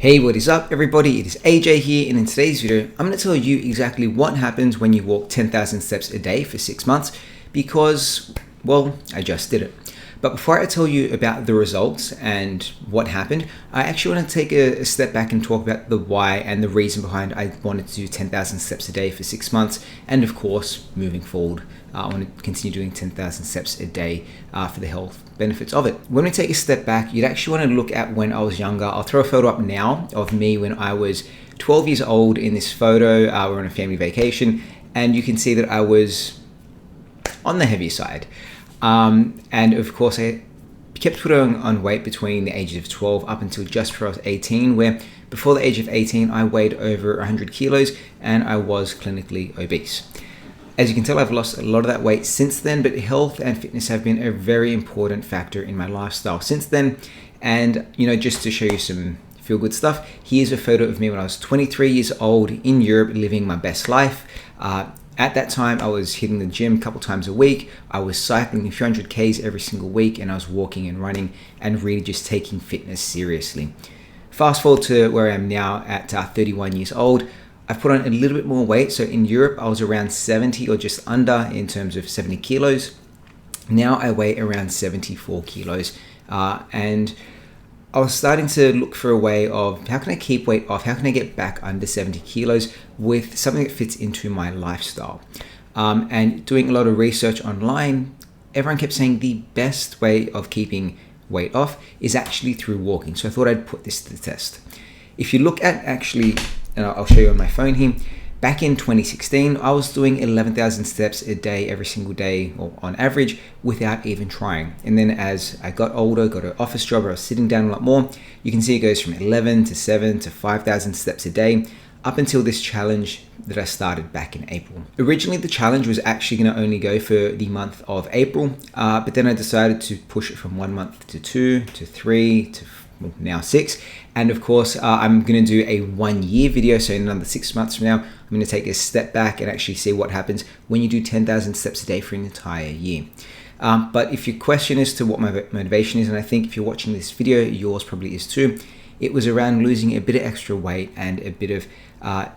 Hey, what is up everybody? It is AJ here, and in today's video, I'm going to tell you exactly what happens when you walk 10,000 steps a day for 6 months because, well, I just did it. But before I tell you about the results and what happened, I actually want to take a step back and talk about the why and the reason behind I wanted to do 10,000 steps a day for 6 months. And of course, moving forward, I want to continue doing 10,000 steps a day for the health benefits of it. When we take a step back, you'd actually want to look at when I was younger. I'll throw a photo up now of me when I was 12 years old. In this photo, we're on a family vacation, and you can see that I was on the heavier side. And of course, I kept putting on weight between the ages of 12 up until just before I was 18, where before the age of 18, I weighed over 100 kilos and I was clinically obese. As you can tell, I've lost a lot of that weight since then, but health and fitness have been a very important factor in my lifestyle since then. And, just to show you some feel good stuff, here's a photo of me when I was 23 years old in Europe, living my best life. At that time, I was hitting the gym a couple times a week. I was cycling a few hundred Ks every single week, and I was walking and running and really just taking fitness seriously. Fast forward to where I am now at 31 years old. I've put on a little bit more weight. So in Europe, I was around 70 or just under in terms of 70 kilos. Now I weigh around 74 kilos. And I was starting to look for a way of how can I keep weight off? How can I get back under 70 kilos with something that fits into my lifestyle? And doing a lot of research online, everyone kept saying the best way of keeping weight off is actually through walking. So I thought I'd put this to the test. If you look at actually, and I'll show you on my phone here, back in 2016, I was doing 11,000 steps a day every single day, or on average, without even trying. And then as I got older, got an office job where I was sitting down a lot more, you can see it goes from 11 to 7 to 5,000 steps a day, up until this challenge that I started back in April. Originally, the challenge was actually going to only go for the month of April, but then I decided to push it from 1 month to 2 to 3 to now 6. And of course, I'm going to do a 1 year video. So in another 6 months from now, I'm going to take a step back and actually see what happens when you do 10,000 steps a day for an entire year. But if your question is to what my motivation is, and I think if you're watching this video, yours probably is too, it was around losing a bit of extra weight and a bit of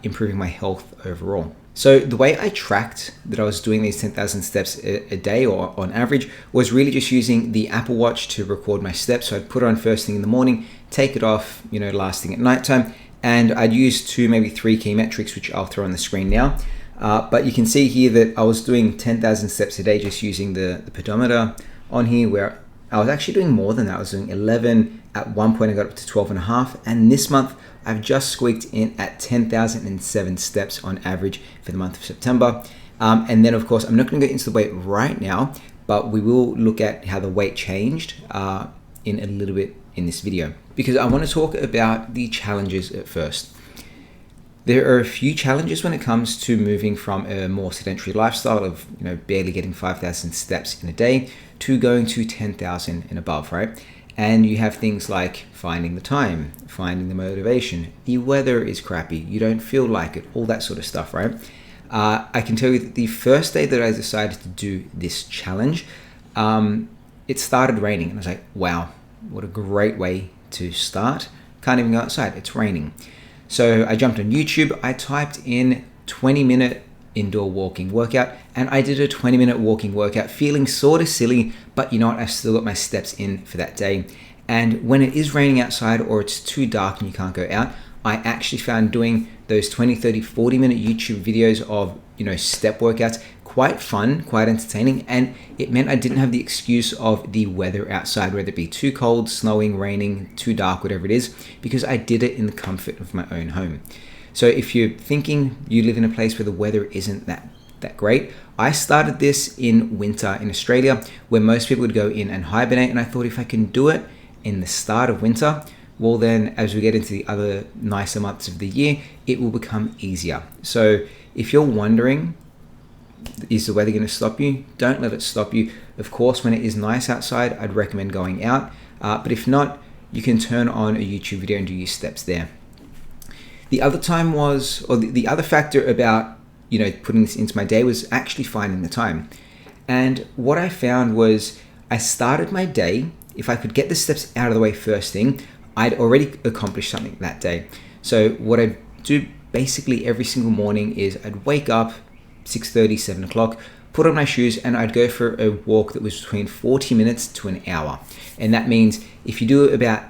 improving my health overall. So the way I tracked that I was doing these 10,000 steps a day or on average was really just using the Apple Watch to record my steps. So I'd put it on first thing in the morning, take it off, last thing at nighttime, and I'd use 2, maybe 3 key metrics, which I'll throw on the screen now. But you can see here that I was doing 10,000 steps a day just using the pedometer on here, where I was actually doing more than that. I was doing 11. At one point I got up to 12.5, and this month I've just squeaked in at 10,007 steps on average for the month of September. And then of course, I'm not going to go into the weight right now, but we will look at how the weight changed in a little bit in this video, because I want to talk about the challenges at first. There are a few challenges when it comes to moving from a more sedentary lifestyle of barely getting 5,000 steps in a day to going to 10,000 and above, right? And you have things like finding the time, finding the motivation, the weather is crappy, you don't feel like it, all that sort of stuff, right? I can tell you that the first day that I decided to do this challenge, it started raining, and I was like, wow, what a great way to start. Can't even go outside, it's raining. So I jumped on YouTube, I typed in 20-minute indoor walking workout, and I did a 20-minute walking workout feeling sort of silly, but you know what, I still got my steps in for that day. And when it is raining outside or it's too dark and you can't go out, I actually found doing those 20, 30, 40-minute YouTube videos of step workouts quite fun, quite entertaining, and it meant I didn't have the excuse of the weather outside, whether it be too cold, snowing, raining, too dark, whatever it is, because I did it in the comfort of my own home. So if you're thinking you live in a place where the weather isn't that great, I started this in winter in Australia, where most people would go in and hibernate, and I thought if I can do it in the start of winter, well then as we get into the other nicer months of the year, it will become easier. So if you're wondering, is the weather going to stop you? Don't let it stop you. Of course, when it is nice outside, I'd recommend going out. But if not, you can turn on a YouTube video and do your steps there. The other time was, or the other factor about, putting this into my day was actually finding the time. And what I found was I started my day, if I could get the steps out of the way first thing, I'd already accomplished something that day. So what I do basically every single morning is I'd wake up 6:30, 7 o'clock, put on my shoes, and I'd go for a walk that was between 40 minutes to an hour. And that means if you do about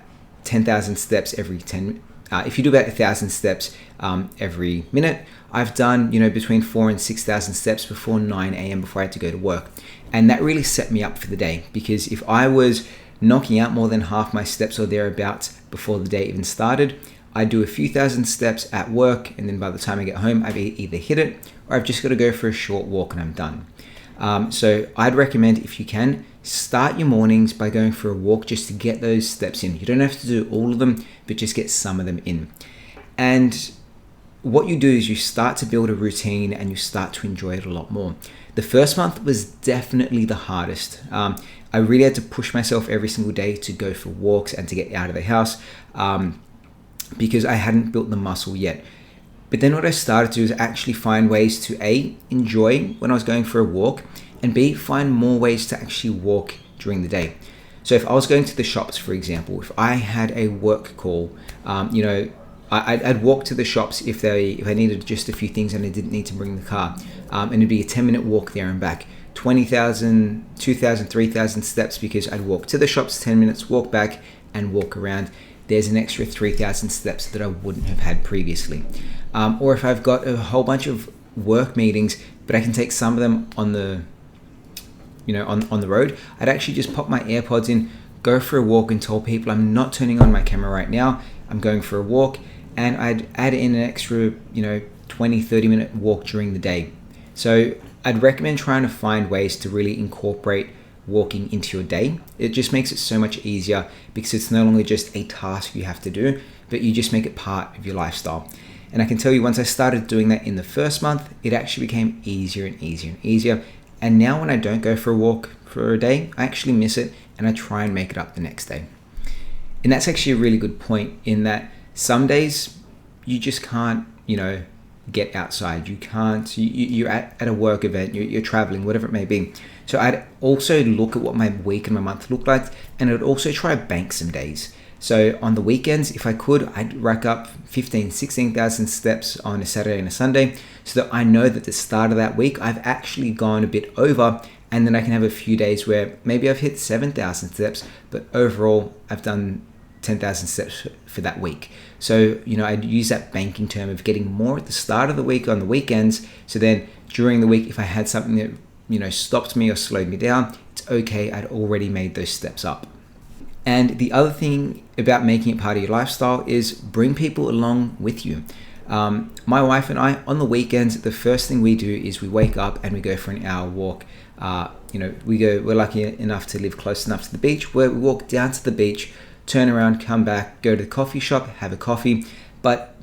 10,000 steps every 10, if you do about 1,000 steps every minute, I've done, between 4 and 6,000 steps before 9 a.m. before I had to go to work. And that really set me up for the day, because if I was knocking out more than half my steps or thereabouts before the day even started, I'd do a few thousand steps at work, and then by the time I get home, I've either hit it or I've just got to go for a short walk and I'm done. So I'd recommend, if you can, start your mornings by going for a walk just to get those steps in. You don't have to do all of them, but just get some of them in. And what you do is you start to build a routine and you start to enjoy it a lot more. The first month was definitely the hardest. I really had to push myself every single day to go for walks and to get out of the house because I hadn't built the muscle yet. But then what I started to do is actually find ways to A, enjoy when I was going for a walk, and B, find more ways to actually walk during the day. So if I was going to the shops, for example, if I had a work call, I'd walk to the shops if I needed just a few things and I didn't need to bring the car. And it'd be a 10-minute walk there and back. 20,000, 2,000, 3,000 steps, because I'd walk to the shops, 10 minutes, walk back and walk around. There's an extra 3,000 steps that I wouldn't have had previously. Or if I've got a whole bunch of work meetings, but I can take some of them on the road, I'd actually just pop my AirPods in, go for a walk, and tell people I'm not turning on my camera right now, I'm going for a walk, and I'd add in an extra 20-30 minute walk during the day. So I'd recommend trying to find ways to really incorporate walking into your day. It just makes it so much easier, because it's no longer just a task you have to do, but you just make it part of your lifestyle. And I can tell you, once I started doing that in the first month, it actually became easier and easier and easier. And now when I don't go for a walk for a day, I actually miss it and I try and make it up the next day. And that's actually a really good point, in that some days you just can't, get outside. You can't, you're at a work event, you're traveling, whatever it may be. So I'd also look at what my week and my month looked like, and I'd also try to bank some days. So on the weekends, if I could, I'd rack up 15, 16,000 steps on a Saturday and a Sunday, so that I know that at the start of that week, I've actually gone a bit over, and then I can have a few days where maybe I've hit 7,000 steps, but overall I've done 10,000 steps for that week. So, I'd use that banking term of getting more at the start of the week on the weekends. So then during the week, if I had something that, stopped me or slowed me down, it's okay. I'd already made those steps up. And the other thing about making it part of your lifestyle is bring people along with you. My wife and I, on the weekends, the first thing we do is we wake up and we go for an hour walk. We're lucky enough to live close enough to the beach, where we walk down to the beach, turn around, come back, go to the coffee shop, have a coffee. But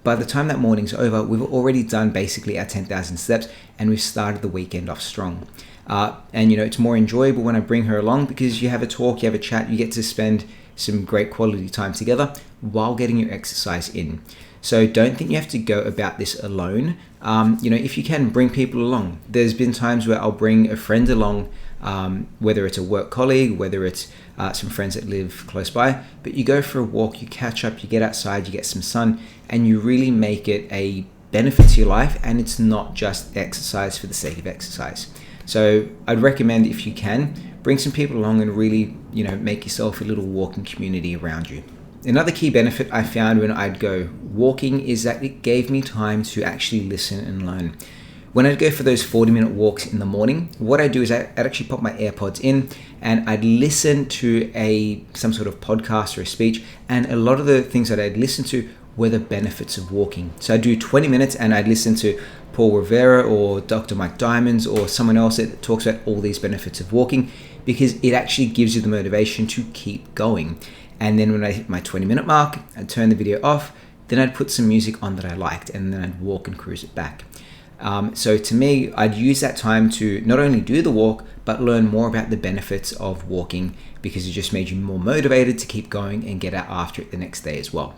by the time that morning's over, we've already done basically our 10,000 steps, and we've started the weekend off strong. And it's more enjoyable when I bring her along, because you have a talk, you have a chat, you get to spend some great quality time together while getting your exercise in. So don't think you have to go about this alone. If you can, bring people along. There's been times where I'll bring a friend along, whether it's a work colleague, whether it's some friends that live close by, but you go for a walk, you catch up, you get outside, you get some sun, and you really make it a benefit to your life, and it's not just exercise for the sake of exercise. So I'd recommend, if you can, bring some people along and really, make yourself a little walking community around you. Another key benefit I found when I'd go walking is that it gave me time to actually listen and learn. When I'd go for those 40-minute walks in the morning, what I'd do is I'd actually pop my AirPods in and I'd listen to some sort of podcast or a speech, and a lot of the things that I'd listen to were the benefits of walking. So I'd do 20 minutes and I'd listen to Paul Revere or Dr. Mike Diamonds or someone else that talks about all these benefits of walking, because it actually gives you the motivation to keep going. And then when I hit my 20-minute mark, I'd turn the video off, then I'd put some music on that I liked, and then I'd walk and cruise it back. So to me, I'd use that time to not only do the walk, but learn more about the benefits of walking, because it just made you more motivated to keep going and get out after it the next day as well.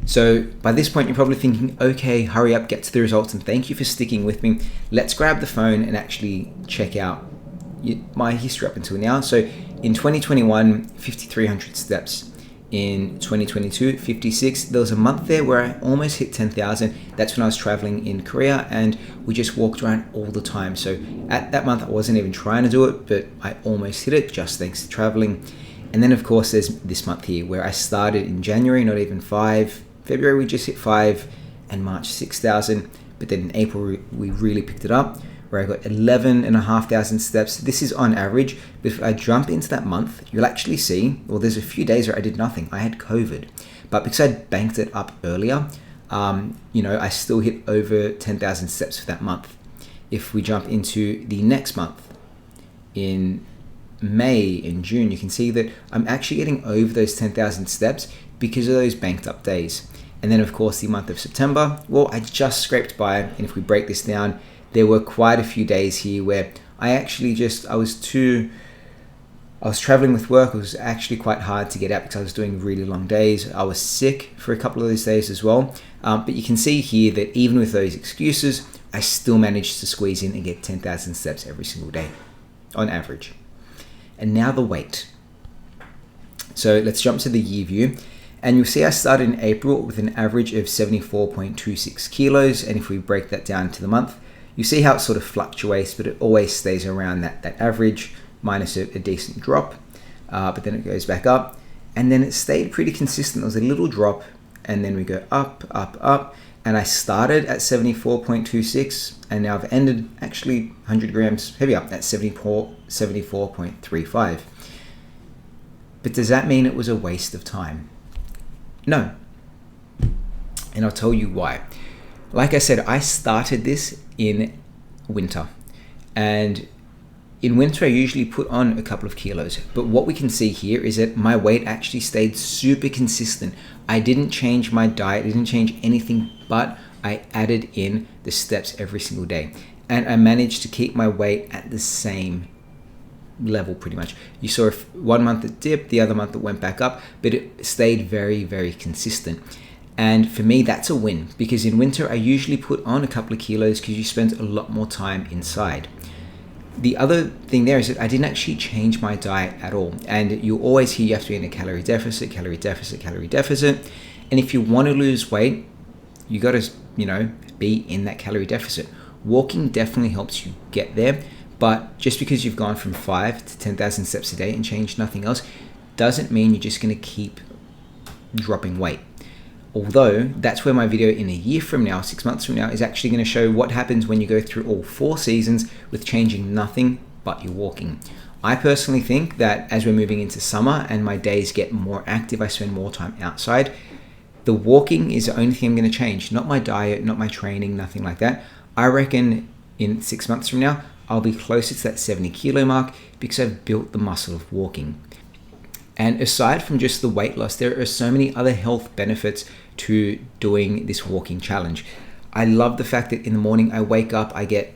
So by this point, you're probably thinking, okay, hurry up, get to the results, and thank you for sticking with me. Let's grab the phone and actually check out my history up until now. So in 2021, 5,300 steps. in 2022, 56. There was a month there where I almost hit 10,000. That's when I was traveling in Korea and we just walked around all the time. So at that month, I wasn't even trying to do it, but I almost hit it just thanks to traveling. And then of course, there's this month here where I started in January, not even 5. February, we just hit 5, and March 6,000. But then in April, we really picked it up, where I got 11,500 steps. This is on average, but if I jump into that month, you'll actually see, well, there's a few days where I did nothing. I had COVID, but because I banked it up earlier, I still hit over 10,000 steps for that month. If we jump into the next month, in May and June, you can see that I'm actually getting over those 10,000 steps because of those banked up days. And then of course the month of September, well, I just scraped by, and if we break this down, there were quite a few days here where I actually I was traveling with work. It was actually quite hard to get out because I was doing really long days. I was sick for a couple of those days as well. But you can see here that even with those excuses, I still managed to squeeze in and get 10,000 steps every single day on average. And now the weight. So let's jump to the year view. And you'll see I started in April with an average of 74.26 kilos. And if we break that down to the month, you see how it sort of fluctuates, but it always stays around that average minus a decent drop. But then it goes back up, and then it stayed pretty consistent. There was a little drop, and then we go up, up, up. And I started at 74.26, and now I've ended actually 100 grams heavier at 74.35. But does that mean it was a waste of time? No. And I'll tell you why. Like I said, I started this in winter, and in winter I usually put on a couple of kilos, but what we can see here is that my weight actually stayed super consistent. I didn't change my diet, I didn't change anything, but I added in the steps every single day, and I managed to keep my weight at the same level pretty much. You saw one month it dipped, the other month it went back up, but it stayed very, very consistent. And for me, that's a win, because in winter I usually put on a couple of kilos because you spend a lot more time inside. The other thing there is that I didn't actually change my diet at all. And you always hear you have to be in a calorie deficit, calorie deficit, calorie deficit. And if you want to lose weight, you got to, be in that calorie deficit. Walking definitely helps you get there. But just because you've gone from 5 to 10,000 steps a day and changed nothing else, doesn't mean you're just going to keep dropping weight. Although that's where my video in a year from now, 6 months from now, is actually going to show what happens when you go through all 4 seasons with changing nothing but your walking. I personally think that as we're moving into summer and my days get more active, I spend more time outside, the walking is the only thing I'm going to change. Not my diet, not my training, nothing like that. I reckon in 6 months from now, I'll be closer to that 70 kilo mark because I've built the muscle of walking. And aside from just the weight loss, there are so many other health benefits to doing this walking challenge. I love the fact that in the morning I wake up, I get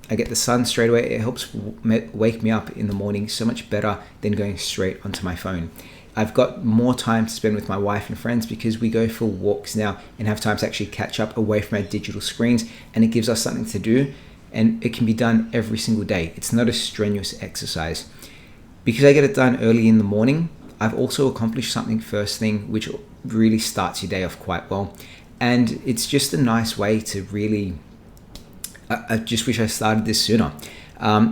the sun straight away. It helps wake me up in the morning so much better than going straight onto my phone. I've got more time to spend with my wife and friends because we go for walks now and have time to actually catch up away from our digital screens, and it gives us something to do, and it can be done every single day. It's not a strenuous exercise. Because I get it done early in the morning, I've also accomplished something first thing, which really starts your day off quite well. And it's just a nice way to really, I just wish I started this sooner.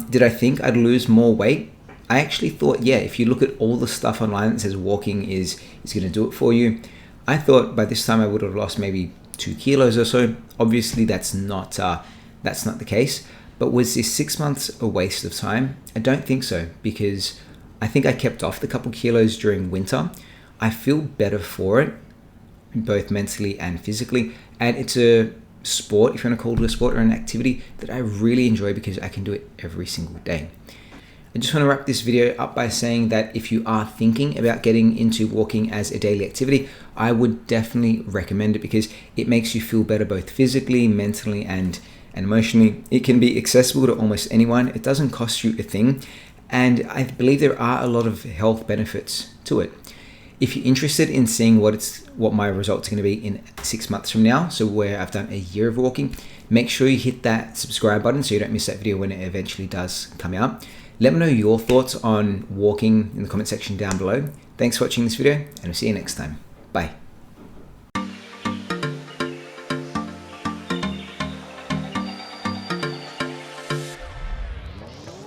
Did I think I'd lose more weight? I actually thought, yeah, if you look at all the stuff online that says walking is going to do it for you, I thought by this time I would have lost maybe 2 kilos or so. Obviously that's not the case. But was this 6 months a waste of time? I don't think so, because I think I kept off the couple kilos during winter. I feel better for it, both mentally and physically. And it's a sport, if you want to call it a sport or an activity, that I really enjoy because I can do it every single day. I just want to wrap this video up by saying that if you are thinking about getting into walking as a daily activity, I would definitely recommend it because it makes you feel better both physically, mentally, and emotionally. It can be accessible to almost anyone. It doesn't cost you a thing. And I believe there are a lot of health benefits to it. If you're interested in seeing what my results are going to be in 6 months from now, so where I've done a year of walking, make sure you hit that subscribe button so you don't miss that video when it eventually does come out. Let me know your thoughts on walking in the comment section down below. Thanks for watching this video, and I'll see you next time. Bye.